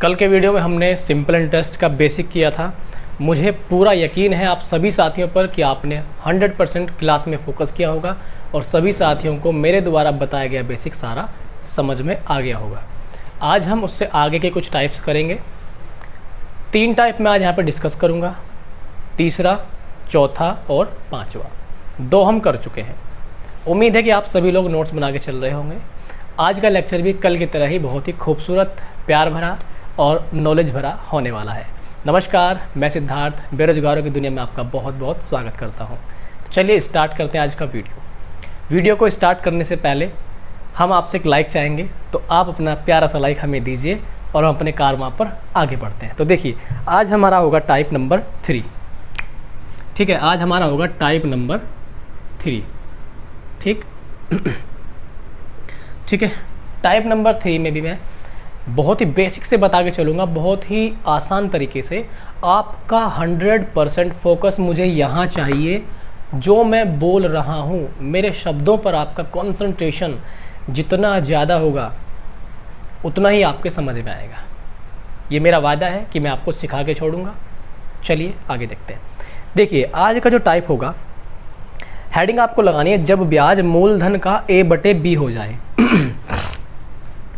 कल के वीडियो में हमने सिंपल इंटरेस्ट का बेसिक किया था। मुझे पूरा यकीन है आप सभी साथियों पर कि आपने 100% क्लास में फोकस किया होगा और सभी साथियों को मेरे द्वारा बताया गया बेसिक सारा समझ में आ गया होगा। आज हम उससे आगे के कुछ टाइप्स करेंगे। 3 टाइप मैं आज यहाँ पर डिस्कस करूँगा, तीसरा, चौथा और 5वां। 2 हम कर चुके हैं। उम्मीद है कि आप सभी लोग नोट्स बना के चल रहे होंगे। आज का लेक्चर भी कल की तरह ही बहुत ही खूबसूरत, प्यार भरा और नॉलेज भरा होने वाला है। नमस्कार, मैं सिद्धार्थ बेरोजगारों की दुनिया में आपका बहुत बहुत स्वागत करता हूं। तो चलिए स्टार्ट करते हैं आज का वीडियो को स्टार्ट करने से पहले हम आपसे एक लाइक चाहेंगे, तो आप अपना प्यारा सा लाइक हमें दीजिए और हम अपने कारवां पर आगे बढ़ते हैं। तो देखिए, आज हमारा होगा टाइप नंबर 3। ठीक है, आज हमारा होगा टाइप नंबर 3। ठीक ठीक है, टाइप नंबर 3 में भी मैं बहुत ही बेसिक से बता के चलूँगा, बहुत ही आसान तरीके से। आपका 100% फोकस मुझे यहाँ चाहिए। जो मैं बोल रहा हूँ, मेरे शब्दों पर आपका कंसंट्रेशन जितना ज़्यादा होगा उतना ही आपके समझ में आएगा। ये मेरा वादा है कि मैं आपको सिखा के छोड़ूंगा। चलिए आगे देखते हैं। देखिए, आज का जो टाइप होगा, हेडिंग आपको लगानी है जब ब्याज मूलधन का A/B हो जाए।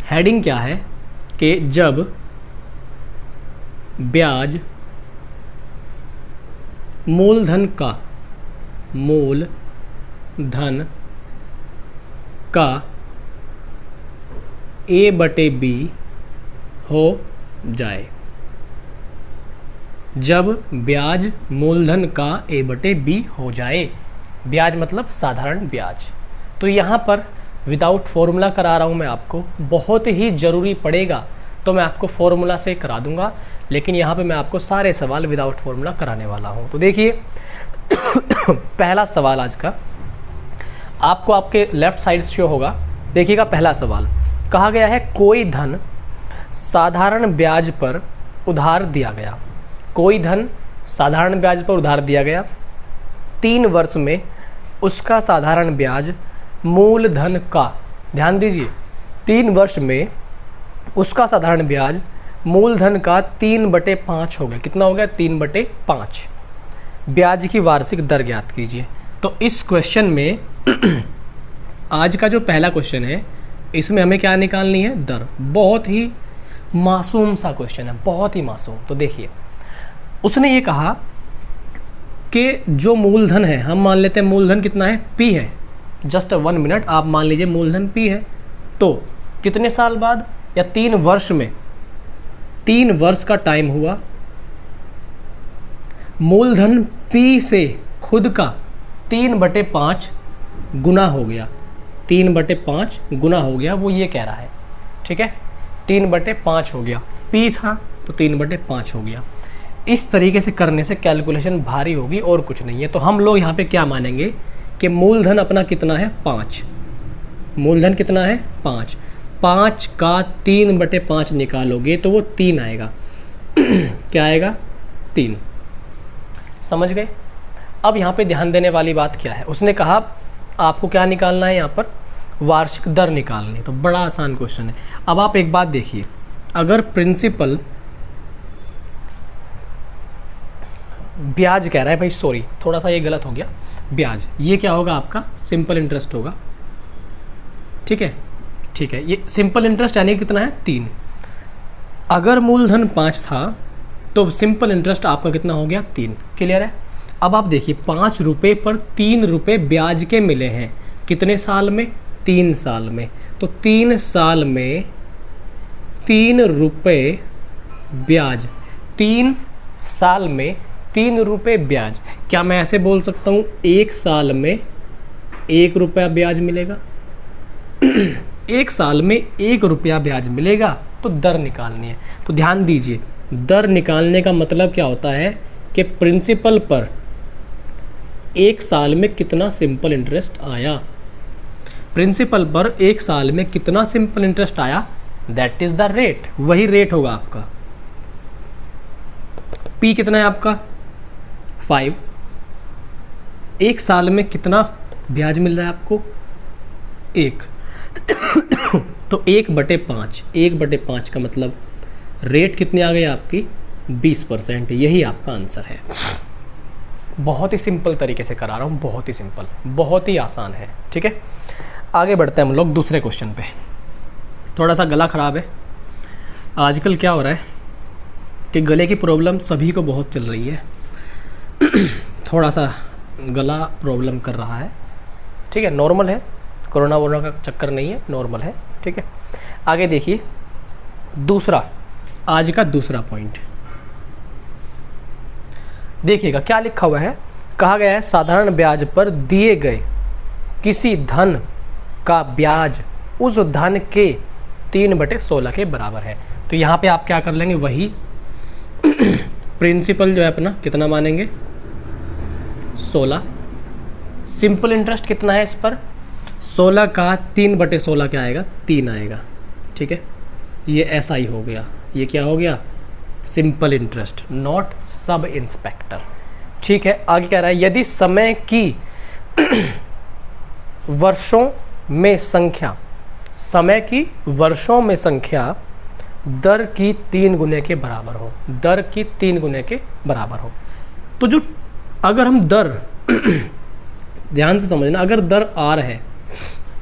हेडिंग क्या है कि जब ब्याज मूलधन का A/B हो जाए। जब ब्याज मूलधन का A/B हो जाए। ब्याज मतलब साधारण ब्याज। तो यहाँ पर विदाउट फॉर्मूला करा रहा हूँ मैं आपको। बहुत ही ज़रूरी पड़ेगा तो मैं आपको फॉर्मूला से करा दूंगा, लेकिन यहाँ पे मैं आपको सारे सवाल विदाउट फॉर्मूला कराने वाला हूँ। तो देखिए, पहला सवाल आज का आपको आपके लेफ्ट साइड शो होगा। देखिएगा, पहला सवाल कहा गया है कोई धन साधारण ब्याज पर उधार दिया गया। कोई धन साधारण ब्याज पर उधार दिया गया। 3 वर्ष में उसका साधारण ब्याज मूलधन का, ध्यान दीजिए, 3 वर्ष में उसका साधारण ब्याज मूलधन का 3/5 हो गया। कितना हो गया? 3/5। ब्याज की वार्षिक दर ज्ञात कीजिए। तो इस क्वेश्चन में आज का जो पहला क्वेश्चन है, इसमें हमें क्या निकालनी है? दर। बहुत ही मासूम सा क्वेश्चन है, बहुत ही मासूम। तो देखिए, उसने ये कहा कि जो मूलधन है, हम मान लेते हैं मूलधन कितना है? P है। जस्ट 1 मिनट, आप मान लीजिए मूलधन P है। तो कितने साल बाद या 3 वर्ष में, 3 वर्ष का टाइम हुआ, मूलधन P से खुद का 3/5 गुना हो गया। 3/5 गुना हो गया, वो ये कह रहा है। ठीक है, 3/5 हो गया। P था तो 3/5 हो गया। इस तरीके से करने से कैलकुलेशन भारी होगी और कुछ नहीं है। तो हम लोग यहाँ पे क्या मानेंगे कि मूलधन अपना कितना है? 5। मूलधन कितना है? 5। 5 का 3/5 निकालोगे तो वो 3 आएगा। क्या आएगा? 3। समझ गए? अब यहाँ पे ध्यान देने वाली बात क्या है? उसने कहा आपको क्या निकालना है? यहाँ पर वार्षिक दर निकालनी। तो बड़ा आसान क्वेश्चन है। अब आप एक बात देखिए, अगर प्रिंसिपल ब्याज कह रहा है, भाई सॉरी थोड़ा सा ये गलत हो गया, ब्याज, ये क्या होगा? आपका सिंपल इंटरेस्ट होगा। ठीक है, ठीक है, ये सिंपल इंटरेस्ट यानी कितना है? 3। अगर मूलधन 5 था तो सिंपल इंटरेस्ट आपका कितना हो गया? 3। क्लियर है? अब आप देखिए, 5 रुपये पर 3 रुपये ब्याज के मिले हैं। कितने साल में? 3 साल में। तो 3 साल में 3 रुपये ब्याज, 3 साल में 3 रुपये ब्याज। क्या मैं ऐसे बोल सकता हूँ 1 साल में 1 रुपया ब्याज मिलेगा? 1 साल में 1 रुपया ब्याज मिलेगा। तो दर निकालनी है। तो ध्यान दीजिए, दर निकालने का मतलब क्या होता है कि प्रिंसिपल पर 1 साल में कितना सिंपल इंटरेस्ट आया। प्रिंसिपल पर 1 साल में कितना सिंपल इंटरेस्ट आया, दैट इज द रेट। वही रेट होगा आपका। P कितना है आपका? 5। 1 साल में कितना ब्याज मिल रहा है आपको? 1। तो 1/5, 1/5 का मतलब रेट कितनी आ गई आपकी 20%। यही आपका आंसर है। बहुत ही सिंपल तरीके से करा रहा हूँ, बहुत ही सिंपल, बहुत ही आसान है। ठीक है, आगे बढ़ते हैं हम लोग दूसरे क्वेश्चन पे। थोड़ा सा गला ख़राब है आजकल। क्या हो रहा है कि गले की प्रॉब्लम सभी को बहुत चल रही है। थोड़ा सा गला प्रॉब्लम कर रहा है। ठीक है, नॉर्मल है, कोरोना वोरोना का चक्कर नहीं है, नॉर्मल है। ठीक है, आगे देखिए दूसरा, आज का दूसरा पॉइंट देखिएगा क्या लिखा हुआ है। कहा गया है साधारण ब्याज पर दिए गए किसी धन का ब्याज उस धन के 3/16 के बराबर है। तो यहाँ पे आप क्या कर लेंगे, वही प्रिंसिपल जो है अपना कितना मानेंगे 16। सिंपल इंटरेस्ट कितना है इस पर, 16 का 3/16 क्या आएगा, 3 आएगा। ठीक है, ये ऐसा ही हो गया। ये क्या हो गया, simple interest, not sub inspector. ठीक है, आगे कह रहा है यदि समय की वर्षों में संख्या, समय की वर्षों में संख्या दर की 3 गुने के बराबर हो, दर की 3 गुने के बराबर हो। तो जो अगर हम दर ध्यान से समझना, अगर दर आर है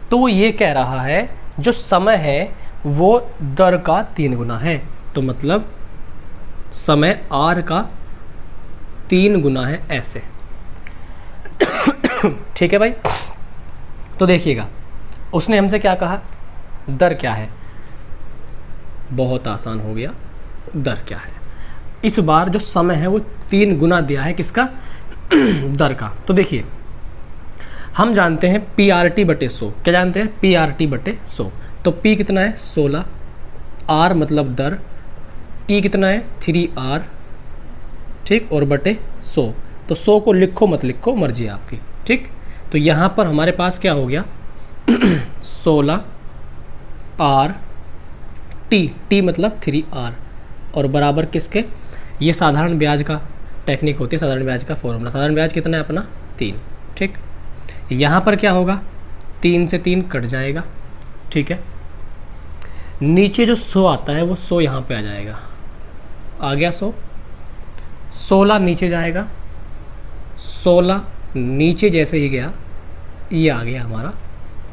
तो वो ये कह रहा है जो समय है वो दर का 3 गुना है। तो मतलब समय आर का 3 गुना है, ऐसे। ठीक है भाई, तो देखिएगा उसने हमसे क्या कहा, दर क्या है। बहुत आसान हो गया, दर क्या है। इस बार जो समय है वो 3 गुना दिया है किसका, दर का। तो देखिए हम जानते हैं PRT/100, क्या जानते हैं PRT/100। तो P कितना है 16, R मतलब दर, T कितना है 3R, ठीक, और बटे 100। तो 100 को लिखो मत लिखो मर्जी आपकी। ठीक, तो यहाँ पर हमारे पास क्या हो गया 16R T मतलब 3R और बराबर किसके, ये साधारण ब्याज का टेक्निक होती है, साधारण ब्याज का फॉर्मूला। साधारण ब्याज कितना है अपना 3। ठीक, यहाँ पर क्या होगा 3 से 3 कट जाएगा। ठीक है, नीचे जो 100 आता है वो 100 यहाँ पे आ जाएगा, आ गया 100। 16 नीचे जाएगा, 16 नीचे जैसे ही गया ये आ गया हमारा।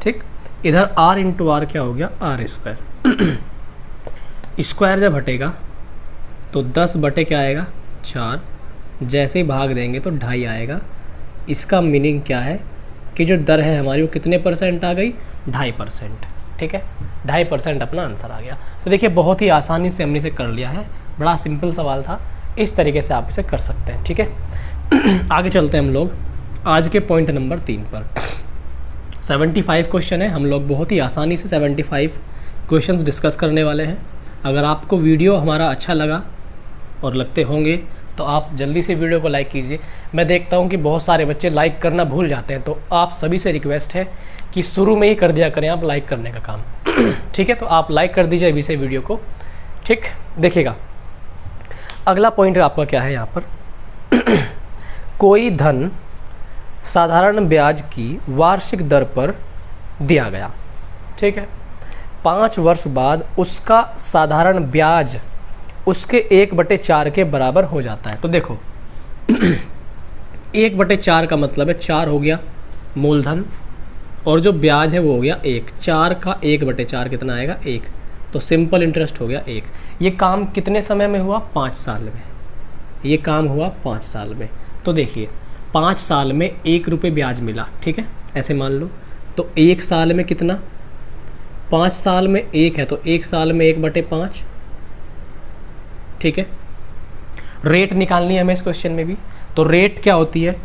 ठीक, इधर R इंटू आर क्या हो गया R²। स्क्वायर जब हटेगा तो 10 बटे क्या आएगा 4, जैसे ही भाग देंगे तो 2.5 आएगा। इसका मीनिंग क्या है कि जो दर है हमारी वो कितने % आ गई, 2.5%। ठीक है, 2.5% अपना आंसर आ गया। तो देखिए बहुत ही आसानी से हमने इसे कर लिया है, बड़ा सिंपल सवाल था, इस तरीके से आप इसे कर सकते हैं। ठीक है, आगे चलते हैं हम लोग आज के पॉइंट नंबर 3 पर। 75 क्वेश्चन है, हम लोग बहुत ही आसानी से 75 क्वेश्चंस डिस्कस करने वाले हैं। अगर आपको वीडियो हमारा अच्छा लगा और लगते होंगे तो आप जल्दी से वीडियो को लाइक कीजिए। मैं देखता हूं कि बहुत सारे बच्चे लाइक करना भूल जाते हैं, तो आप सभी से रिक्वेस्ट है कि शुरू में ही कर दिया करें आप लाइक करने का काम। ठीक है, तो आप लाइक कर दीजिए अभी से वीडियो को। ठीक, देखिएगा अगला पॉइंट आपका क्या है यहाँ पर। कोई धन साधारण ब्याज की वार्षिक दर पर दिया गया। ठीक है, 5 वर्ष बाद उसका साधारण ब्याज उसके 1/4 के बराबर हो जाता है। तो देखो 1/4 का मतलब है 4 हो गया मूलधन और जो ब्याज है वो हो गया 1। 4 का 1/4 कितना आएगा 1। तो सिंपल इंटरेस्ट हो गया 1। ये काम कितने समय में हुआ, 5 साल में। ये काम हुआ 5 साल में। तो देखिए 5 साल में 1 रुपये ब्याज मिला। ठीक है, ऐसे मान लो। तो 1 साल में कितना, 5 साल में 1 है तो 1 साल में 1/5। ठीक है, रेट निकालनी है हमें इस क्वेश्चन में भी। तो रेट क्या होती है,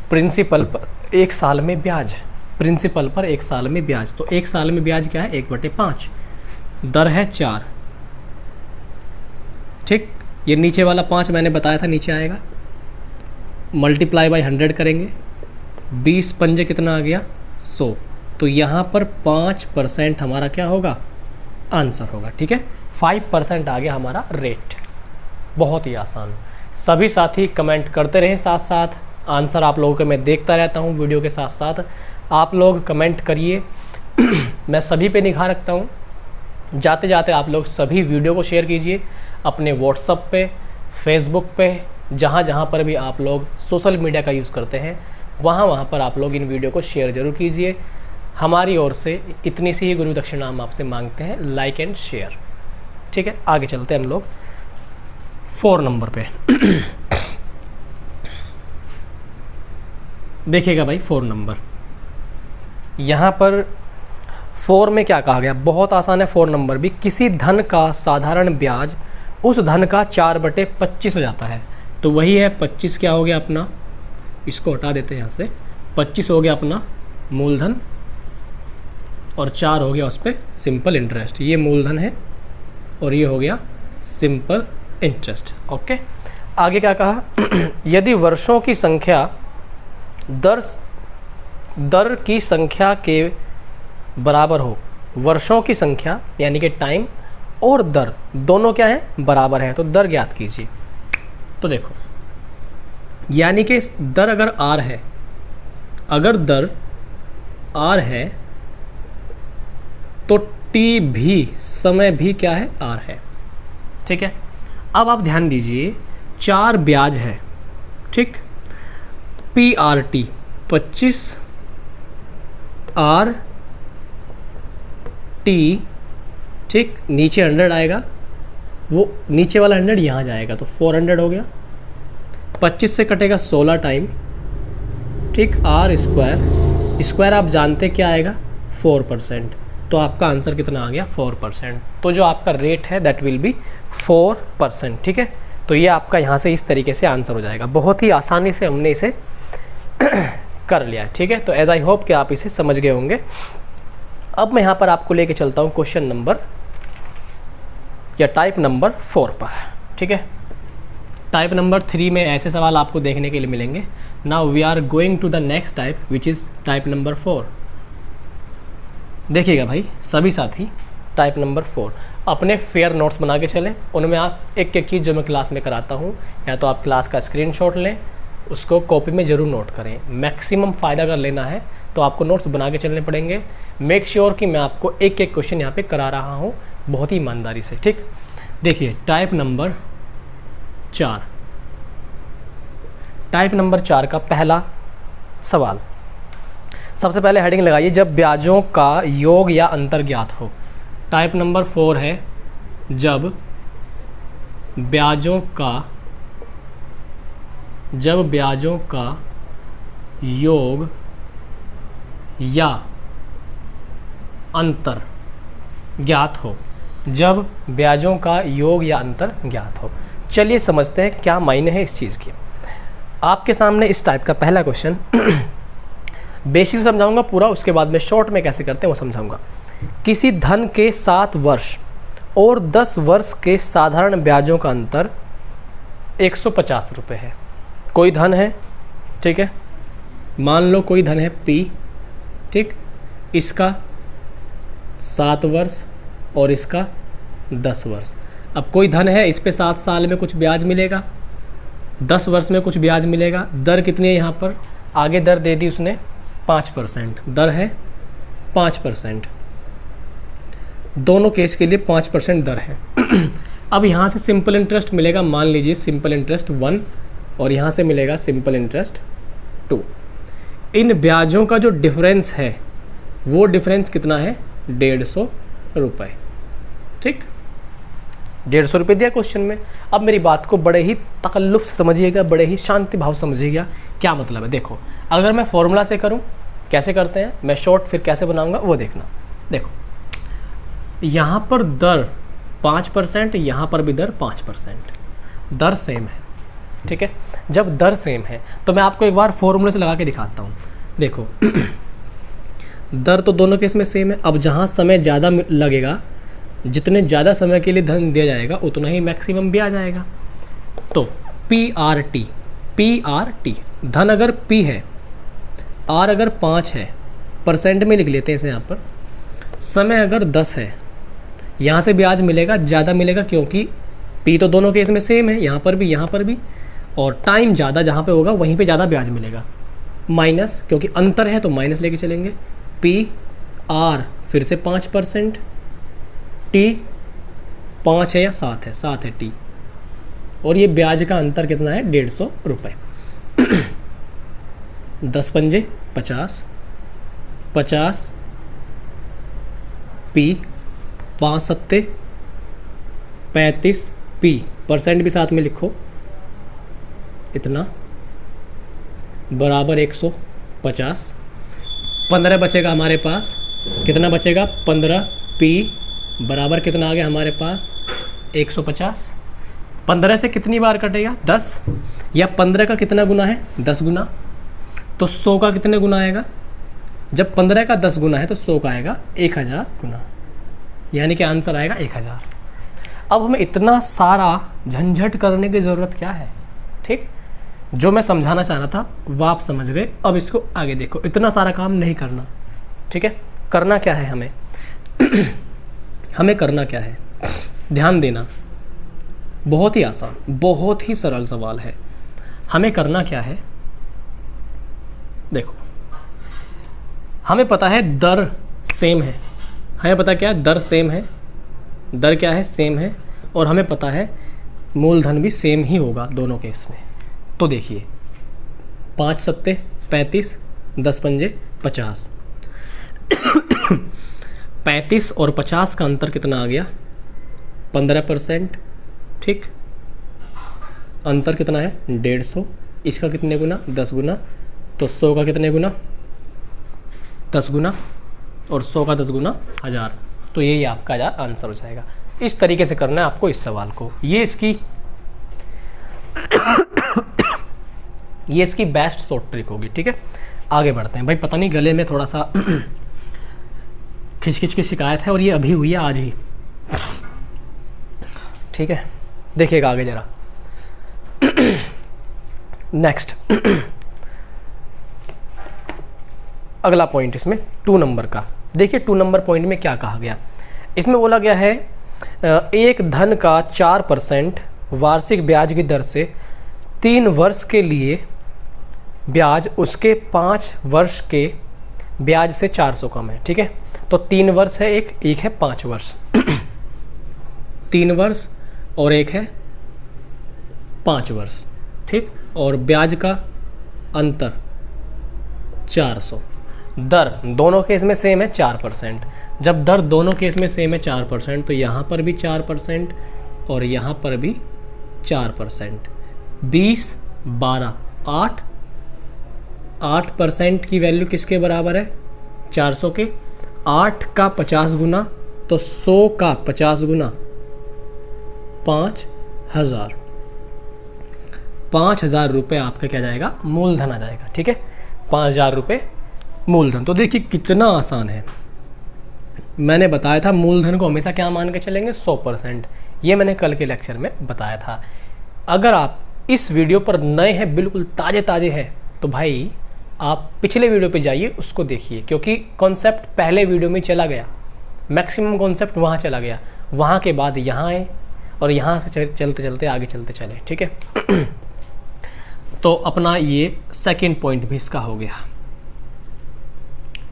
प्रिंसिपल पर 1 साल में ब्याज, प्रिंसिपल पर 1 साल में ब्याज। तो 1 साल में ब्याज क्या है 1/5, दर है 4। ठीक, ये नीचे वाला 5 मैंने बताया था नीचे आएगा, मल्टीप्लाई बाय 100 करेंगे, 20 पंजे कितना आ गया 100। तो यहाँ पर 5% हमारा क्या होगा, आंसर होगा। ठीक है, 5% आ गया हमारा रेट। बहुत ही आसान। सभी साथी कमेंट करते रहें, साथ साथ आंसर आप लोगों के मैं देखता रहता हूँ वीडियो के साथ साथ। आप लोग कमेंट करिए, मैं सभी पे निगाह रखता हूँ। जाते जाते आप लोग सभी वीडियो को शेयर कीजिए अपने व्हाट्सएप पे, फेसबुक पे, जहाँ जहाँ पर भी आप लोग सोशल मीडिया का यूज़ करते हैं वहाँ पर आप लोग इन वीडियो को शेयर ज़रूर कीजिए। हमारी ओर से इतनी सी ही गुरु दक्षिणा हम आपसे मांगते हैं, लाइक एंड शेयर। ठीक है, आगे चलते हैं हम लोग 4 नंबर पे। देखिएगा भाई 4 नंबर, यहाँ पर 4 में क्या कहा गया, बहुत आसान है 4 नंबर भी। किसी धन का साधारण ब्याज उस धन का 4/25 हो जाता है। तो वही है 25 क्या हो गया अपना, इसको हटा देते हैं यहाँ से, 25 हो गया अपना मूलधन और 4 हो गया उस पर सिंपल इंटरेस्ट। ये मूलधन है और ये हो गया सिंपल इंटरेस्ट। ओके, आगे क्या कहा, यदि वर्षों की संख्या दर की संख्या के बराबर हो, वर्षों की संख्या यानी कि टाइम और दर दोनों क्या है, बराबर है, तो दर ज्ञात कीजिए। तो देखो, यानी कि दर अगर आर है, अगर दर आर है तो टी भी, समय भी क्या है, आर है। ठीक है, अब आप ध्यान दीजिए 4 ब्याज है, ठीक, P R T 25 R T, ठीक, नीचे 100 आएगा, वो नीचे वाला 100 यहाँ जाएगा तो 400 हो गया, 25 से कटेगा 16 टाइम, ठीक, आर स्क्वायर आप जानते क्या आएगा 4%, तो आपका आंसर कितना आ गया 4%। तो जो आपका रेट है दैट विल बी 4%। ठीक है, तो ये आपका यहाँ से इस तरीके से आंसर हो जाएगा। बहुत ही आसानी से हमने इसे कर लिया। ठीक है, तो एज आई होप कि आप इसे समझ गए होंगे। अब मैं यहाँ पर आपको लेके चलता हूँ क्वेश्चन नंबर या टाइप नंबर 4 पर। ठीक है, टाइप नंबर 3 में ऐसे सवाल आपको देखने के लिए मिलेंगे। Now we are going to the next type which is type number 4। देखिएगा भाई सभी साथी, टाइप नंबर 4 अपने फेयर नोट्स बना के चलें। उनमें आप एक एक चीज़ जो मैं क्लास में कराता हूँ, या तो आप क्लास का स्क्रीनशॉट लें, उसको कॉपी में ज़रूर नोट करें। मैक्सिमम फ़ायदा अगर लेना है तो आपको नोट्स बना के चलने पड़ेंगे। मेक श्योर कि मैं आपको एक एक क्वेश्चन यहाँ पे करा रहा हूँ बहुत ही ईमानदारी से। ठीक, देखिए टाइप नंबर 4, टाइप नंबर 4 का पहला सवाल, सबसे पहले हेडिंग लगाइए, जब ब्याजों का योग या अंतर ज्ञात हो। टाइप नंबर 4 है जब ब्याजों का योग या अंतर ज्ञात हो, जब ब्याजों का योग या अंतर ज्ञात हो। चलिए समझते हैं क्या मायने है इस चीज़ की। आपके सामने इस टाइप का पहला क्वेश्चन बेसिक समझाऊंगा पूरा, उसके बाद में शॉर्ट में कैसे करते हैं वो समझाऊंगा। किसी धन के 7 वर्ष और 10 वर्ष के साधारण ब्याजों का अंतर 150 रुपये है। कोई धन है, ठीक है, मान लो कोई धन है P, ठीक, इसका 7 वर्ष और इसका 10 वर्ष। अब कोई धन है, इस पे 7 साल में कुछ ब्याज मिलेगा, 10 वर्ष में कुछ ब्याज मिलेगा। दर कितनी है यहाँ पर, आगे दर दे दी उसने 5%, दर है 5%, दोनों केस के लिए 5% दर है। अब यहाँ से सिंपल इंटरेस्ट मिलेगा, मान लीजिए सिंपल इंटरेस्ट 1 और यहाँ से मिलेगा सिंपल इंटरेस्ट 2। इन ब्याजों का जो डिफरेंस है वो डिफरेंस कितना है, 150 रुपये। ठीक, 150 रुपये दिया क्वेश्चन में। अब मेरी बात को बड़े ही तकल्लुफ़ से समझिएगा, बड़े ही शांति भाव समझिएगा क्या मतलब है। देखो, अगर मैं फॉर्मूला से करूं, कैसे करते हैं, मैं शॉर्ट फिर कैसे बनाऊंगा वो देखना। देखो, यहाँ पर दर 5%, यहाँ पर भी दर 5%, दर सेम है। ठीक है, जब दर सेम है तो मैं आपको एक बार फॉर्मूले से लगा के दिखाता हूँ। देखो दर तो दोनों केस में सेम है। अब जहाँ समय ज़्यादा लगेगा, जितने ज़्यादा समय के लिए धन दिया जाएगा उतना ही मैक्सिमम भी आ जाएगा। तो PRT, धन अगर P है, R अगर 5 है, परसेंट में लिख लेते हैं इसे यहाँ पर, समय अगर 10 है, यहाँ से ब्याज मिलेगा, ज़्यादा मिलेगा क्योंकि P तो दोनों केस में सेम है, यहाँ पर भी, और टाइम ज़्यादा जहाँ पे होगा वहीं पे ज़्यादा ब्याज मिलेगा। माइनस, क्योंकि अंतर है तो माइनस लेके चलेंगे। PR फिर से 5%, टी 5 है या 7 है, 7 है टी, और ये ब्याज का अंतर कितना है 150 रुपये। 10 पंजे 50, 50 पी, 5 सत्ते 35 पी, परसेंट भी साथ में लिखो, इतना बराबर 150। 15 बचेगा हमारे पास, कितना बचेगा 15 पी बराबर कितना आ गया हमारे पास 150। 15 से कितनी बार कटेगा 10, या 15 का कितना गुना है 10 गुना, तो 100 का कितने गुना आएगा, जब 15 का 10 गुना है तो 100 का आएगा 1000 गुना, यानी कि आंसर आएगा 1000। अब हमें इतना सारा झंझट करने की ज़रूरत क्या है, ठीक। जो मैं समझाना चाह रहा था वो आप समझ गए, अब इसको आगे देखो, इतना सारा काम नहीं करना, ठीक है। करना क्या है हमें हमें करना क्या है, ध्यान देना, बहुत ही आसान, बहुत ही सरल सवाल है। हमें करना क्या है, देखो, हमें पता है दर सेम है, हमें पता क्या है दर सेम है, दर क्या है सेम है, और हमें पता है मूलधन भी सेम ही होगा दोनों केस में। तो देखिए 5 सत्ते 35, 10 पंजे 50, 35 और 50 का अंतर कितना आ गया 15%, ठीक। अंतर कितना है 150, इसका कितने गुना 10 गुना, तो 100 का कितने गुना 10 गुना, और 100 का 10 गुना 1000, तो यही आपका आंसर हो जाएगा। इस तरीके से करना है आपको इस सवाल को, ये इसकी बेस्ट शॉर्ट ट्रिक होगी, ठीक है। आगे बढ़ते हैं भाई, पता नहीं गले में थोड़ा सा खिचखिच की शिकायत है, और ये अभी हुई है आज ही, ठीक है। देखिएगा आगे जरा नेक्स्ट अगला पॉइंट इसमें 2 नंबर का, देखिए 2 नंबर पॉइंट में क्या कहा गया। इसमें बोला गया है एक धन का 4% वार्षिक ब्याज की दर से 3 वर्ष के लिए ब्याज उसके 5 वर्ष के ब्याज से 400 कम है, ठीक है। तो 3 वर्ष है, एक है 5 वर्ष 3 वर्ष और एक है 5 वर्ष, ठीक। और ब्याज का अंतर 400, दर दोनों केस में सेम है 4%। जब दर दोनों केस में सेम है 4%, तो यहाँ पर भी 4% और यहाँ पर भी 4%। 20 12 8, 8% की वैल्यू किसके बराबर है 400 के, 8 का 50 गुना, तो 100 का 50 गुना 5000, 5000 रुपये आपका क्या जाएगा मूलधन आ जाएगा, ठीक है। 5000 रुपये मूलधन। तो देखिए कितना आसान है, मैंने बताया था मूलधन को हमेशा क्या मान के चलेंगे 100%, ये मैंने कल के लेक्चर में बताया था। अगर आप इस वीडियो पर नए हैं, बिल्कुल ताज़े ताज़े हैं, तो भाई आप पिछले वीडियो पे जाइए, उसको देखिए, क्योंकि कॉन्सेप्ट पहले वीडियो में चला गया, मैक्सिमम कॉन्सेप्ट वहाँ चला गया, वहाँ के बाद यहाँ आए और यहाँ से चलते चलते आगे चलते चले, ठीक है। तो अपना ये सेकंड पॉइंट भी इसका हो गया,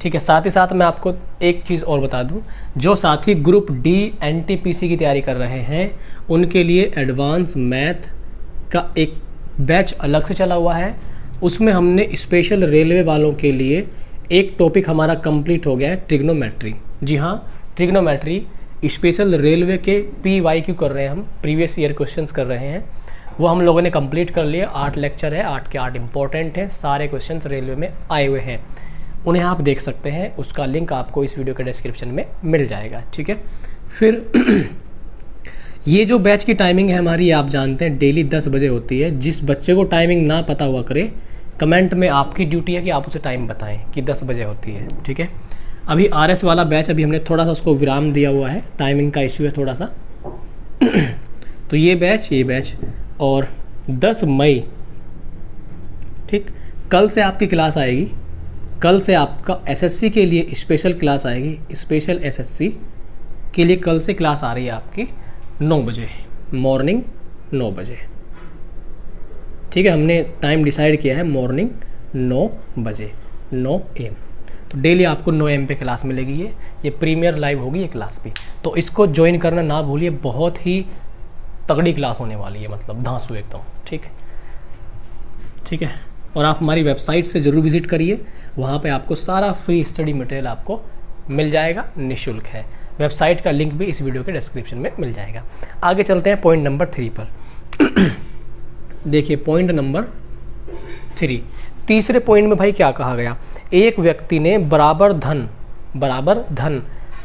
ठीक है। साथ ही साथ मैं आपको एक चीज़ और बता दूं, जो साथी ग्रुप डी एनटीपीसी की तैयारी कर रहे हैं उनके लिए एडवांस मैथ का एक बैच अलग से चला हुआ है। उसमें हमने स्पेशल रेलवे वालों के लिए एक टॉपिक हमारा कंप्लीट हो गया है, ट्रिग्नोमेट्री। जी हाँ, ट्रिग्नोमेट्री स्पेशल रेलवे के PYQ कर रहे हैं हम, प्रीवियस ईयर क्वेश्चंस कर रहे हैं, वो हम लोगों ने कंप्लीट कर लिए। 8 लेक्चर है, 8 के 8 इंपॉर्टेंट हैं, सारे क्वेश्चंस रेलवे में आए हुए हैं, उन्हें आप देख सकते हैं। उसका लिंक आपको इस वीडियो के डिस्क्रिप्शन में मिल जाएगा, ठीक है। फिर ये जो बैच की टाइमिंग है हमारी, आप जानते हैं डेली 10 बजे होती है। जिस बच्चे को टाइमिंग ना पता हुआ करे, कमेंट में आपकी ड्यूटी है कि आप उसे टाइम बताएं कि 10 बजे होती है, ठीक है। अभी RS वाला बैच अभी हमने थोड़ा सा उसको विराम दिया हुआ है, टाइमिंग का इश्यू है थोड़ा सा। तो ये बैच और 10 मई, ठीक, कल से आपकी क्लास आएगी। कल से आपका SSC के लिए स्पेशल क्लास आएगी, स्पेशल SSC के लिए कल से क्लास आ रही है आपकी 9 बजे, मॉर्निंग 9 बजे, ठीक है। हमने टाइम डिसाइड किया है मॉर्निंग 9 बजे, 9 AM। तो डेली आपको 9 AM पे क्लास मिलेगी। ये प्रीमियर लाइव होगी ये क्लास भी, तो इसको ज्वाइन करना ना भूलिए, बहुत ही तगड़ी क्लास होने वाली है, मतलब धांसू एकदम। ठीक है। और आप हमारी वेबसाइट से ज़रूर विजिट करिए, वहाँ पे आपको सारा फ्री स्टडी मटेरियल आपको मिल जाएगा, निःशुल्क है। वेबसाइट का लिंक भी इस वीडियो के डिस्क्रिप्शन में मिल जाएगा। आगे चलते हैं पॉइंट नंबर 3 पर। देखिए पॉइंट नंबर 3, तीसरे पॉइंट में भाई क्या कहा गया, एक व्यक्ति ने बराबर धन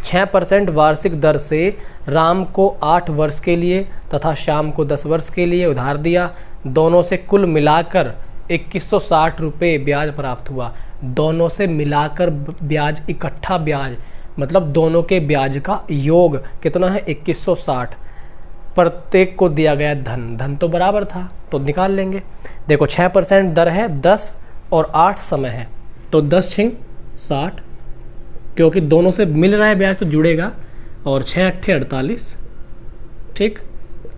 6% वार्षिक दर से राम को 8 वर्ष के लिए तथा श्याम को 10 वर्ष के लिए उधार दिया। दोनों से कुल मिलाकर 2160 रुपये ब्याज प्राप्त हुआ। दोनों से मिलाकर ब्याज, इकट्ठा ब्याज, मतलब दोनों के ब्याज का योग कितना है 2160। प्रत्येक को दिया गया धन तो बराबर था, तो निकाल लेंगे। देखो 6% दर है, 10 और 8 समय है, तो 10 × 60, क्योंकि दोनों से मिल रहा है ब्याज तो जुड़ेगा, और 6 × 8 = 48। ठीक,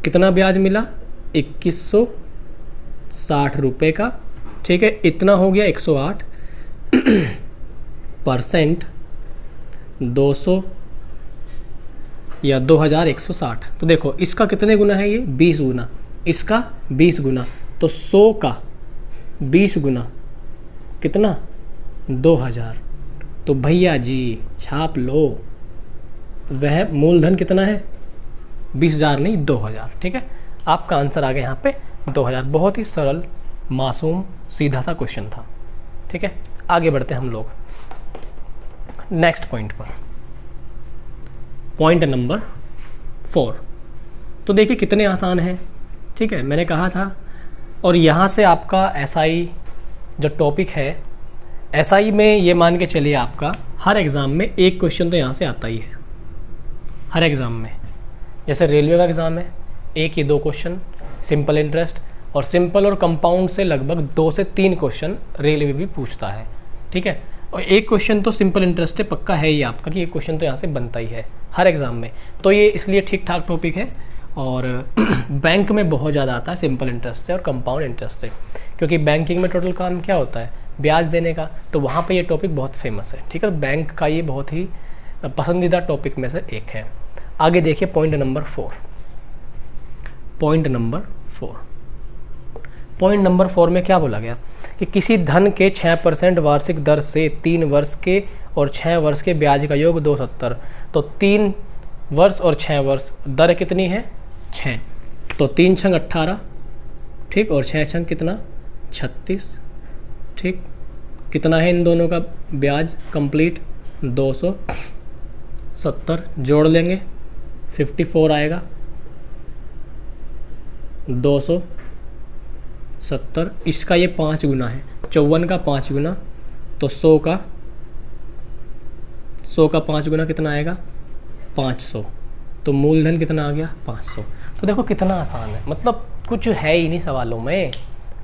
कितना ब्याज मिला 2160 रुपये का। ठीक है, इतना हो गया 108 % 200 या 2160। तो देखो इसका कितने गुना है, ये 20 गुना, इसका 20 गुना, तो 100 का 20 गुना कितना 2000। तो भैया जी छाप लो, वह मूलधन कितना है 20,000 नहीं 2000। ठीक है, आपका आंसर आ गया यहाँ पे 2000। बहुत ही सरल, मासूम, सीधा सा क्वेश्चन था। ठीक है, आगे बढ़ते हैं हम लोग नेक्स्ट पॉइंट पर, पॉइंट नंबर 4। तो देखिए कितने आसान हैं। ठीक है, मैंने कहा था, और यहाँ से आपका SI जो टॉपिक है, SI में ये मान के चलिए आपका हर एग्ज़ाम में एक क्वेश्चन तो यहाँ से आता ही है, हर एग्ज़ाम में। जैसे रेलवे का एग्ज़ाम है, 1 या 2 क्वेश्चन सिंपल इंटरेस्ट, और सिंपल और कंपाउंड से लगभग 2 से 3 क्वेश्चन रेलवे भी पूछता है। ठीक है, और 1 क्वेश्चन तो सिंपल इंटरेस्ट है, पक्का है ही आपका कि 1 क्वेश्चन तो यहाँ से बनता ही है हर एग्ज़ाम में। तो ये इसलिए ठीक ठाक टॉपिक है, और बैंक में बहुत ज़्यादा आता है सिंपल इंटरेस्ट से और कंपाउंड इंटरेस्ट से, क्योंकि बैंकिंग में टोटल काम क्या होता है ब्याज देने का, तो वहाँ पे ये टॉपिक बहुत फेमस है। ठीक है, तो बैंक का ये बहुत ही पसंदीदा टॉपिक में से एक है। आगे देखिए पॉइंट नंबर 4। पॉइंट नंबर 4 में क्या बोला गया कि किसी धन के 6% वार्षिक दर से 3 वर्ष के और 6 वर्ष के ब्याज का योग 270। तो 3 वर्ष और 6 वर्ष, दर कितनी है 6, तो 3 × 18। ठीक, और 6 × कितना 36। ठीक, कितना है इन दोनों का ब्याज कंप्लीट 270, जोड़ लेंगे 54 आएगा। 270, इसका ये 5 गुना है, 54 का 5 गुना, तो 100 का 5 गुना कितना आएगा 500। तो मूलधन कितना आ गया 500। तो देखो कितना आसान है, मतलब कुछ है ही नहीं सवालों में,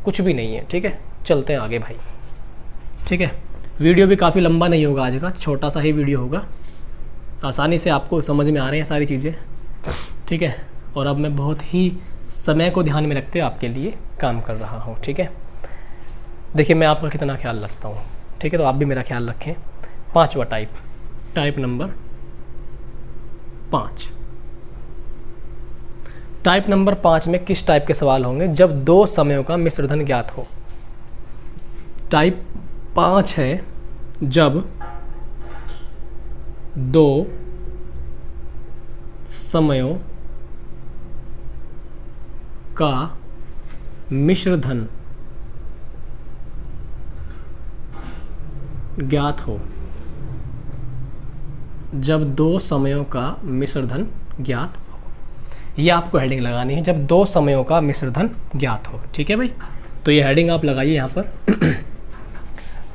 कुछ भी नहीं है। ठीक है, चलते हैं आगे भाई। ठीक है, वीडियो भी काफ़ी लंबा नहीं होगा आज का, छोटा सा ही वीडियो होगा, आसानी से आपको समझ में आ रही हैं सारी चीज़ें। ठीक है, और अब मैं बहुत ही समय को ध्यान में रखते हुए आपके लिए काम कर रहा हूँ। ठीक है, देखिए मैं आपका कितना ख्याल रखता हूँ। ठीक है, तो आप भी मेरा ख्याल रखें। 5वां टाइप नंबर 5। टाइप नंबर 5 में किस टाइप के सवाल होंगे, जब 2 समयों का मिश्रधन ज्ञात हो। टाइप 5 है जब 2 समयों का मिश्रधन ज्ञात हो। जब 2 समयों का मिश्रधन ज्ञात हो, ये आपको हेडिंग लगानी है, जब 2 समयों का मिश्रधन ज्ञात हो। ठीक है भाई, तो ये हेडिंग आप लगाइए यहाँ पर।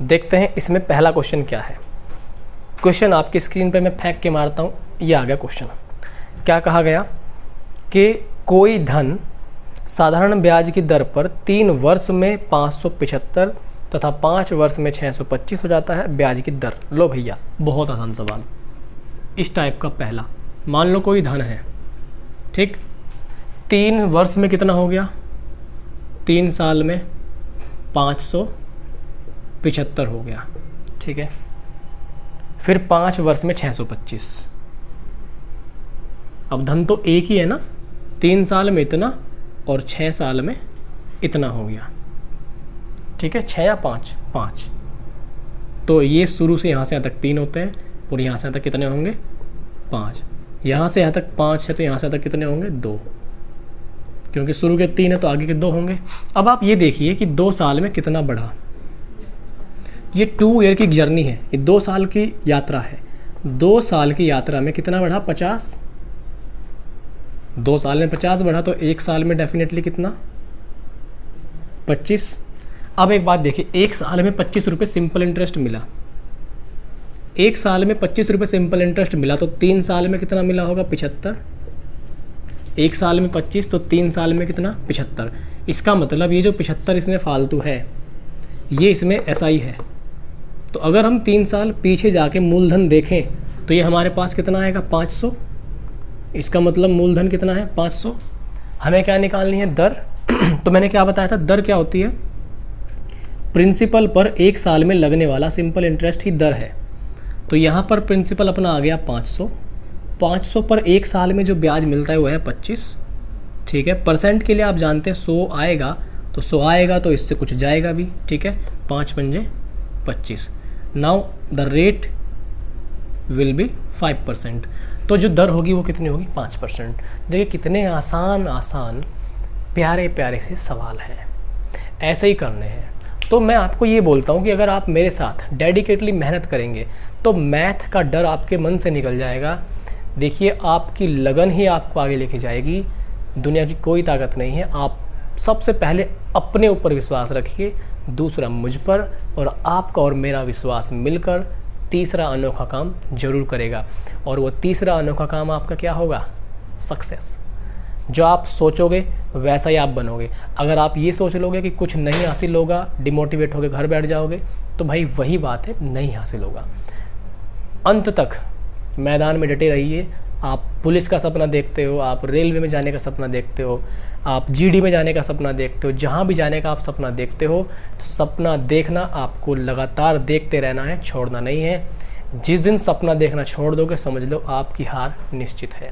देखते हैं इसमें पहला क्वेश्चन क्या है। क्वेश्चन आपकी स्क्रीन पे मैं फेंक के मारता हूँ, ये आ गया क्वेश्चन। क्या कहा गया कि कोई धन साधारण ब्याज की दर पर 3 वर्ष में 575 तथा 5 वर्ष में 625 हो जाता है ब्याज की दर। लो भैया, बहुत आसान सवाल। इस टाइप का पहला, मान लो कोई धन है, ठीक, 3 वर्ष में कितना हो गया, 3 साल में 575 हो गया। ठीक है, फिर 5 वर्ष में 625। अब धन तो एक ही है ना, 3 साल में इतना और 6 साल में इतना हो गया, ठीक है। 6 या 5, 5। तो ये शुरू से यहाँ से यहाँ तक 3 होते हैं और यहाँ से यहाँ तक कितने होंगे, 5। यहाँ से यहाँ तक 5 है तो यहाँ से यहाँ तक कितने होंगे, 2, क्योंकि शुरू के 3 है तो आगे के 2 होंगे। अब आप ये देखिए कि 2 साल में कितना बढ़ा। ये 2 ईयर की जर्नी है, ये 2 साल की यात्रा है। 2 साल की यात्रा में कितना बढ़ा, 50। 2 साल में 50 बढ़ा तो 1 साल में डेफिनेटली कितना, 25। अब एक बात देखिए, 1 साल में 25 रुपये सिंपल इंटरेस्ट मिला। 1 साल में 25 रुपये सिंपल इंटरेस्ट मिला तो 3 साल में कितना मिला होगा, 75। 1 साल में 25 तो 3 साल में कितना, 75। इसका मतलब ये जो 75 इसमें फालतू है, ये इसमें SI है। तो अगर हम 3 साल पीछे जाके मूलधन देखें तो ये हमारे पास कितना आएगा, 500। इसका मतलब मूलधन कितना है, 500। हमें क्या निकालनी है, दर। तो मैंने क्या बताया था, दर क्या होती है, प्रिंसिपल पर 1 साल में लगने वाला सिंपल इंटरेस्ट ही दर है। तो यहाँ पर प्रिंसिपल अपना आ गया 500। 500 पर 1 साल में जो ब्याज मिलता है वो है 25, ठीक है। परसेंट के लिए आप जानते हैं 100 आएगा, तो 100 आएगा तो इससे कुछ जाएगा भी, ठीक है। 5 पंजे 25। Now the rate will be 5%। तो जो दर होगी वो कितनी होगी, 5%। देखिए कितने आसान आसान प्यारे प्यारे से सवाल हैं, ऐसे ही करने हैं। तो मैं आपको ये बोलता हूँ कि अगर आप मेरे साथ डेडिकेटली मेहनत करेंगे तो मैथ का डर आपके मन से निकल जाएगा। देखिए आपकी लगन ही आपको आगे लेके जाएगी, दुनिया की कोई ताकत नहीं है। आप सबसे पहले अपने ऊपर विश्वास रखिए, दूसरा मुझ पर, और आपका और मेरा विश्वास मिलकर तीसरा अनोखा काम जरूर करेगा। और वो तीसरा अनोखा काम आपका क्या होगा, सक्सेस। जो आप सोचोगे वैसा ही आप बनोगे। अगर आप ये सोच लोगे कि कुछ नहीं हासिल होगा, डिमोटिवेट होकर घर बैठ जाओगे, तो भाई वही बात है, नहीं हासिल होगा। अंत तक मैदान में डटे रहिए। आप पुलिस का सपना देखते हो, आप रेलवे में जाने का सपना देखते हो, आप GD में जाने का सपना देखते हो, जहाँ भी जाने का आप सपना देखते हो, तो सपना देखना आपको लगातार देखते रहना है, छोड़ना नहीं है। जिस दिन सपना देखना छोड़ दोगे समझ लो आपकी हार निश्चित है।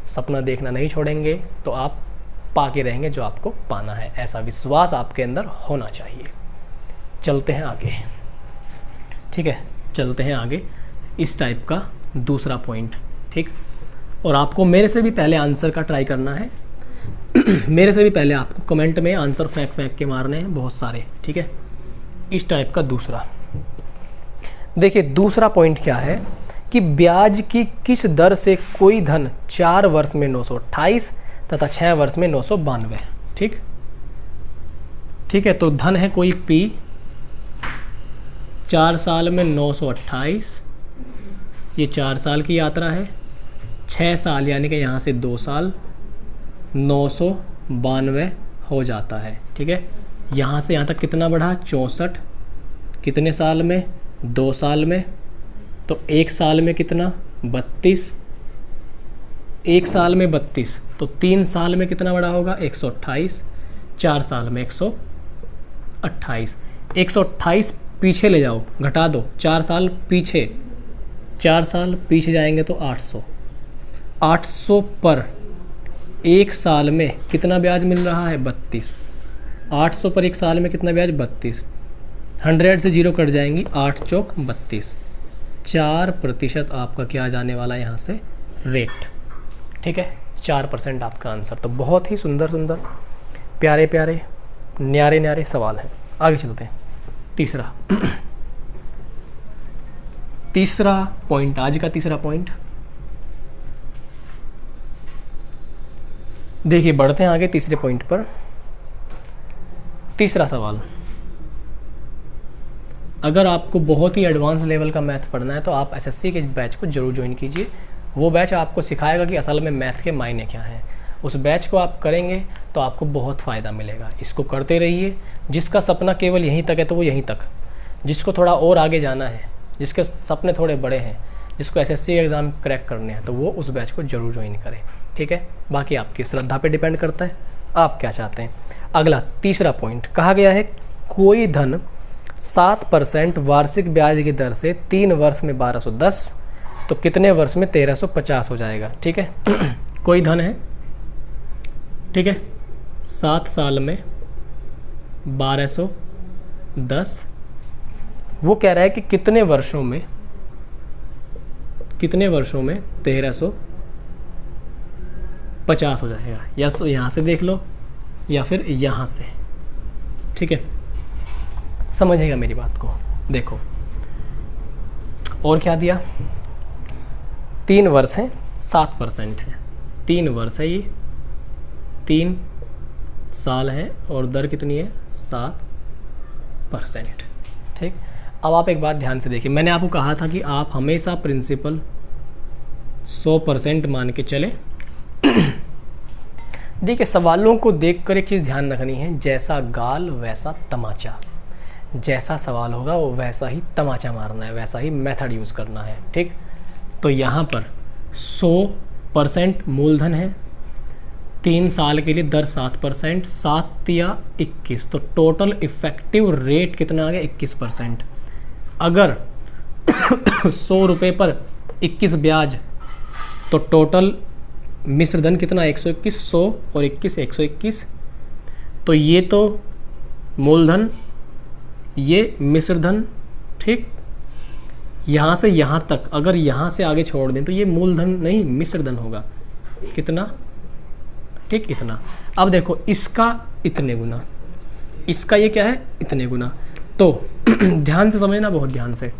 सपना देखना नहीं छोड़ेंगे तो आप पाके रहेंगे जो आपको पाना है, ऐसा विश्वास आपके अंदर होना चाहिए। चलते हैं आगे, ठीक है, चलते हैं आगे। इस टाइप का दूसरा पॉइंट, ठीक। और आपको मेरे से भी पहले आंसर का ट्राई करना है। मेरे से भी पहले आपको कमेंट में आंसर फेंक के मारने हैं बहुत सारे, ठीक है। इस टाइप का दूसरा देखिए, दूसरा पॉइंट क्या है कि ब्याज की किस दर से कोई धन 4 वर्ष में 928 तथा 6 वर्ष में 992, ठीक, ठीक है। तो धन है कोई P, 4 साल में 928, ये 4 साल की यात्रा है। 6 साल यानी कि यहाँ से 2 साल, 992 हो जाता है, ठीक है। यहाँ से यहाँ तक कितना बढ़ा, 64। कितने साल में, 2 साल में। तो 1 साल में कितना, 32। 1 साल में 32 तो 3 साल में कितना बढ़ा होगा, 128। 4 साल में 128। 128 पीछे ले जाओ, घटा दो, 4 साल पीछे, 4 साल पीछे जाएंगे तो 800। 800 पर 1 साल में कितना ब्याज मिल रहा है, 32। 800 पर 1 साल में कितना ब्याज, 32। 100 से 0 कट जाएंगी, 8 चौक 32। 4% आपका क्या जाने वाला है यहाँ से, रेट, ठीक है। 4% आपका आंसर। तो बहुत ही सुंदर सुंदर प्यारे प्यारे न्यारे न्यारे सवाल हैं। आगे चलते हैं। तीसरा पॉइंट, आज का तीसरा पॉइंट देखिए, बढ़ते हैं आगे तीसरे पॉइंट पर। तीसरा सवाल, अगर आपको बहुत ही एडवांस लेवल का मैथ पढ़ना है तो आप SSC के बैच को जरूर ज्वाइन कीजिए। वो बैच आपको सिखाएगा कि असल में मैथ के मायने क्या हैं। उस बैच को आप करेंगे तो आपको बहुत फ़ायदा मिलेगा। इसको करते रहिए। जिसका सपना केवल यहीं तक है तो वो यहीं तक, जिसको थोड़ा और आगे जाना है, जिसके सपने थोड़े बड़े हैं, जिसको SSC एग्ज़ाम क्रैक करने हैं, तो वो उस बैच को जरूर ज्वाइन करें, ठीक है। बाकी आपकी श्रद्धा पे डिपेंड करता है, आप क्या चाहते हैं। अगला तीसरा पॉइंट कहा गया है, कोई धन 7% वार्षिक ब्याज की दर से 3 वर्ष में 1210, तो कितने वर्ष में 1350 हो जाएगा। ठीक है कोई धन है, ठीक है, 7 साल में 1210, वो कह रहा है कि कितने वर्षों में 1350 हो जाएगा। या तो यहाँ से देख लो या फिर यहाँ से, ठीक है, समझेगा मेरी बात को। देखो और क्या दिया, 3 वर्ष है, 7% है, 3 वर्ष है, ये 3 साल है और दर कितनी है 7%। ठीक, अब आप एक बात ध्यान से देखिए, मैंने आपको कहा था कि आप हमेशा प्रिंसिपल 100% मान के चले। देखिए सवालों को देखकर एक चीज़ ध्यान रखनी है, जैसा गाल वैसा तमाचा, जैसा सवाल होगा वो वैसा ही तमाचा मारना है, वैसा ही मेथड यूज़ करना है। ठीक, तो यहाँ पर 100% मूलधन है, 3 साल के लिए दर 7%, 7 या 21, तो टोटल इफेक्टिव रेट कितना आ गया 21%। अगर 100 रुपये पर 21 ब्याज, तो टोटल मिश्र धन कितना 121, 100 और 21 121, तो ये तो मूलधन, ये मिश्र धन। ठीक, यहाँ से यहाँ तक अगर यहाँ से आगे छोड़ दें तो ये मूलधन नहीं मिश्र धन होगा, कितना, ठीक, इतना। अब देखो इसका इतने गुना, इसका ये क्या है इतने गुना, तो ध्यान से समझना, बहुत ध्यान से।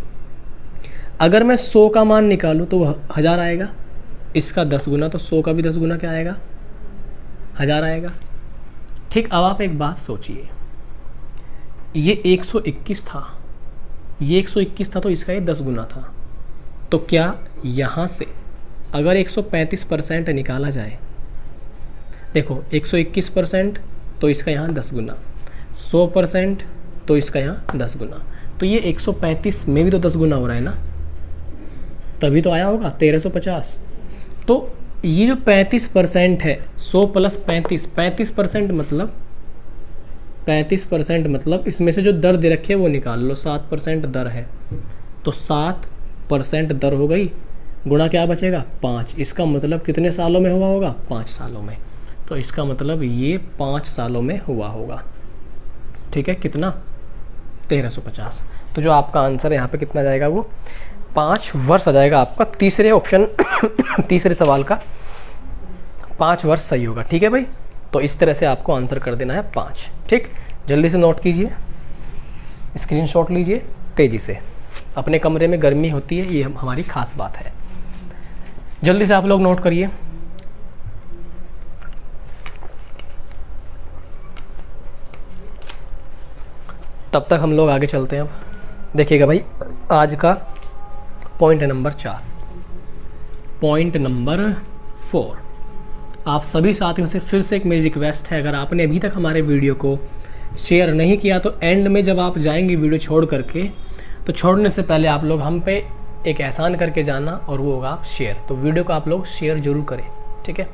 अगर मैं 100 का मान निकालूं तो 1000 आएगा, इसका 10 गुना, तो 100 का भी 10 गुना क्या आएगा 1000 आएगा। ठीक, अब आप एक बात सोचिए, ये 121 था, ये 121 था, तो इसका ये 10 गुना था, तो क्या यहाँ से अगर 135% निकाला जाए, देखो 121% तो इसका यहाँ 10 गुना, 100% तो इसका यहाँ 10 गुना, तो ये 135 में भी तो 10 गुना हो रहा है ना, तभी तो आया होगा 1350। तो ये जो 35% है, 100 प्लस 35% मतलब 35% मतलब इसमें से जो दर दे रखी है वो निकाल लो, 7% दर है, तो 7% दर हो गई, गुणा क्या बचेगा 5, इसका मतलब कितने सालों में हुआ होगा 5 सालों में, तो इसका मतलब ये 5 सालों में हुआ होगा। ठीक है, कितना 1350, तो जो आपका आंसर यहाँ पे कितना जाएगा वो 5 वर्ष आ जाएगा आपका, तीसरे ऑप्शन तीसरे सवाल का 5 वर्ष सही होगा। ठीक है भाई, तो इस तरह से आपको आंसर कर देना है 5। ठीक, जल्दी से नोट कीजिए, स्क्रीनशॉट लीजिए तेज़ी से, अपने कमरे में गर्मी होती है, ये हमारी खास बात है, जल्दी से आप लोग नोट करिए। तब तक हम लोग आगे चलते हैं। अब देखिएगा भाई, आज का पॉइंट नंबर 4, पॉइंट नंबर 4, आप सभी साथियों से फिर से एक मेरी रिक्वेस्ट है, अगर आपने अभी तक हमारे वीडियो को शेयर नहीं किया तो एंड में जब आप जाएंगे वीडियो छोड़ करके, तो छोड़ने से पहले आप लोग हम पे एक एहसान करके जाना, और वो होगा आप शेयर, तो वीडियो को आप लोग शेयर जरूर करें। ठीक है,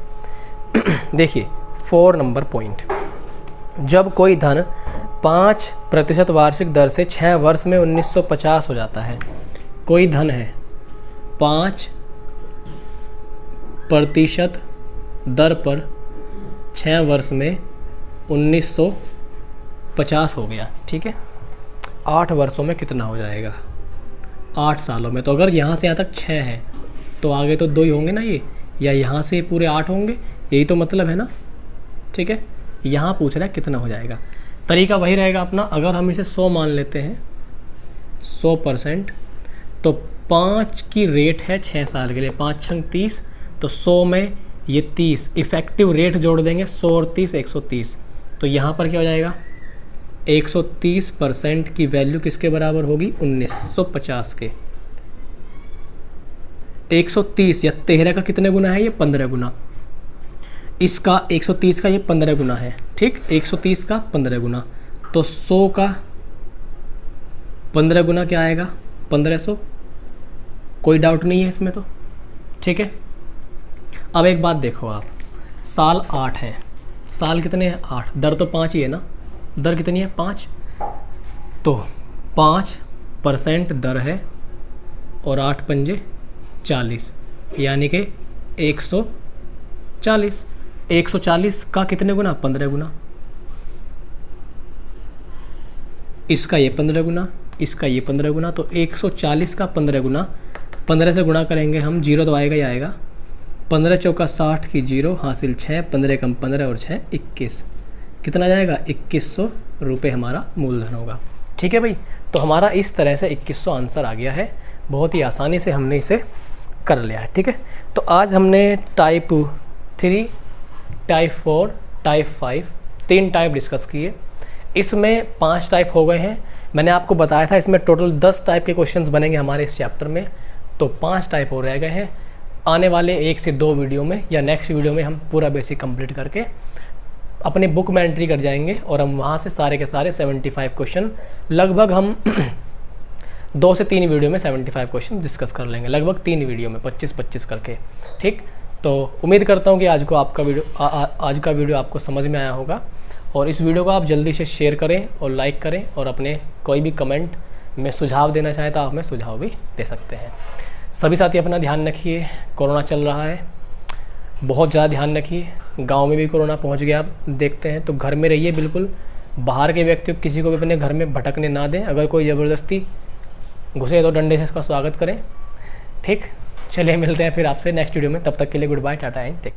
देखिए 4 नंबर पॉइंट, जब कोई धन 5% वार्षिक दर से 6 वर्ष में 1950 हो जाता है, कोई धन है 5% दर पर 6 वर्ष में 1950 हो गया। ठीक है, 8 वर्षों में कितना हो जाएगा 8 सालों में, तो अगर यहाँ से यहाँ तक 6 है तो आगे तो 2 ही होंगे ना ये, या यहाँ से पूरे 8 होंगे, यही तो मतलब है ना। ठीक है, यहाँ पूछ रहा है कितना हो जाएगा, तरीका वही रहेगा अपना, अगर हम इसे 100 मान लेते हैं 100%, तो 5 की रेट है 6 साल के लिए, 5 छंग 30, तो 100 में ये 30 इफेक्टिव रेट जोड़ देंगे, 100 और 30 130, तो यहाँ पर क्या हो जाएगा 130% की वैल्यू किसके बराबर होगी 1950 के। 130 या 13 का कितने गुना है, ये 15 गुना, इसका 130 का ये 15 गुना है। ठीक, 130 का 15 गुना, तो 100 का 15 गुना क्या आएगा 1500, कोई डाउट नहीं है इसमें तो। ठीक है, अब एक बात देखो आप, साल 8 है, साल कितने हैं 8, दर तो 5 ही है ना, दर कितनी है 5, तो 5% दर है और 8 पंजे 40, यानी कि 140। 140 का कितने गुना? 15 गुना। इसका ये 15 गुना, इसका ये 15 गुना, तो 140 का 15 गुना। 15 से गुणा करेंगे हम, जीरो तो आएगा ही आएगा। 15 चौका 60 की जीरो, हासिल 6, 15 कम 15 और 6 21। कितना जाएगा? 2100 रुपये हमारा मूलधन होगा। ठीक है भाई, तो हमारा इस तरह से 2100 आंसर आ गया है। बहुत ही आसानी से हमने इसे कर लिया है। ठीक है, तो आज हमने type 3, type 4, type 5 3 type discuss किए। इसमें 5 टाइप हो गए हैं। मैंने आपको बताया था इसमें टोटल 10 टाइप के क्वेश्चंस बनेंगे हमारे इस चैप्टर में, तो 5 टाइप और रह गए हैं। आने वाले 1 से 2 वीडियो में या नेक्स्ट वीडियो में हम पूरा बेसिक कंप्लीट करके अपने बुक में एंट्री कर जाएंगे और हम वहाँ से सारे के सारे 75 क्वेश्चन लगभग हम 2 से 3 वीडियो में 75 क्वेश्चन डिस्कस कर लेंगे, लगभग 3 वीडियो में 25-25 करके। ठीक, तो उम्मीद करता हूँ कि आज का वीडियो आपको समझ में आया होगा, और इस वीडियो को आप जल्दी से शेयर करें और लाइक करें, और अपने कोई भी कमेंट में सुझाव देना चाहें तो आप हमें सुझाव भी दे सकते हैं। सभी साथी अपना ध्यान रखिए, कोरोना चल रहा है, बहुत ज़्यादा ध्यान रखिए। गांव में भी कोरोना पहुंच गया, आप देखते हैं, तो घर में रहिए बिल्कुल। बाहर के व्यक्ति किसी को भी अपने घर में भटकने ना दें। अगर कोई ज़बरदस्ती घुसे तो डंडे से इसका स्वागत करें। ठीक, चलिए मिलते हैं फिर आपसे नेक्स्ट वीडियो में। तब तक के लिए goodbye, tata and take.